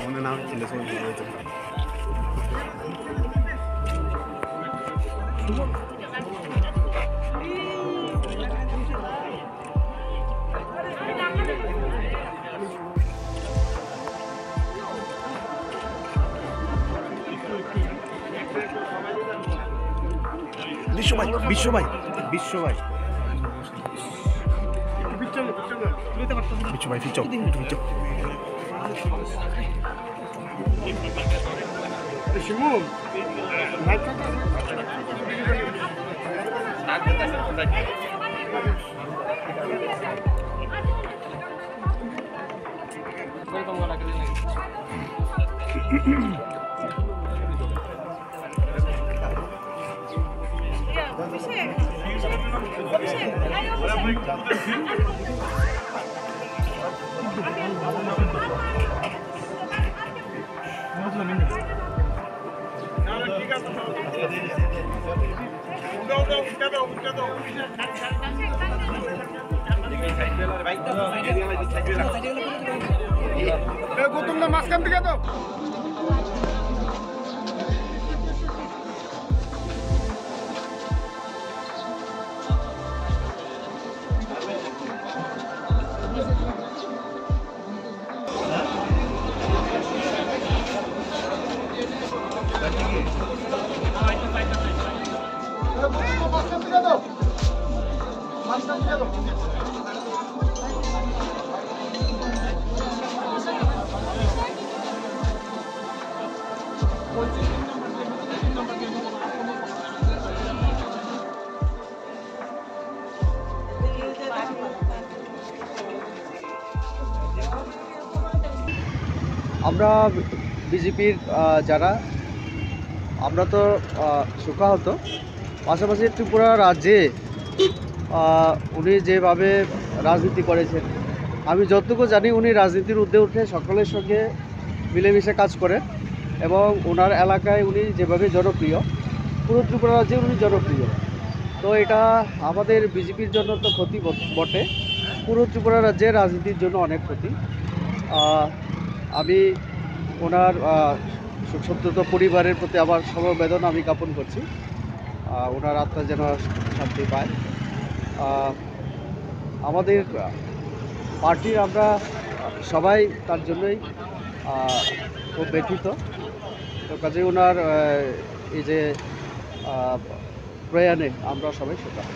আমাদের নাম ছিল বিশ্বভাই বিশ্বভাই বিশ্বভাই বিশ্বভাই ফিচক ফিচক শিমুল গৌতম মাঝখান থেকে তো আমরা বিজেপির যারা আমরা তো শোকাহত, পাশাপাশি ত্রিপুরা রাজ্যে উনি যেভাবে রাজনীতি করেছেন, আমি যতটুকু জানি উনি রাজনীতির ঊর্ধ্বে উঠে সকলের সঙ্গে মিলেমিশে কাজ করেন এবং ওনার এলাকায় উনি যেভাবে জনপ্রিয়, পুরো ত্রিপুরা রাজ্যে উনি জনপ্রিয়। তো এটা আমাদের বিজেপির জন্য তো ক্ষতি বটে, পুরো ত্রিপুরা রাজ্যের রাজনীতির জন্য অনেক ক্ষতি। আমি ওনার শোকসন্তপ্ত পরিবারের প্রতি আমার সমবেদনা আমি জ্ঞাপন করছি, ওনার আত্মা যেন শান্তি পায়। আমাদের পার্টির আমরা সবাই তার জন্যই খুব ব্যথিত। তো কাজে ওনার এই যে প্রয়াণে আমরা সবাই শোকাহত।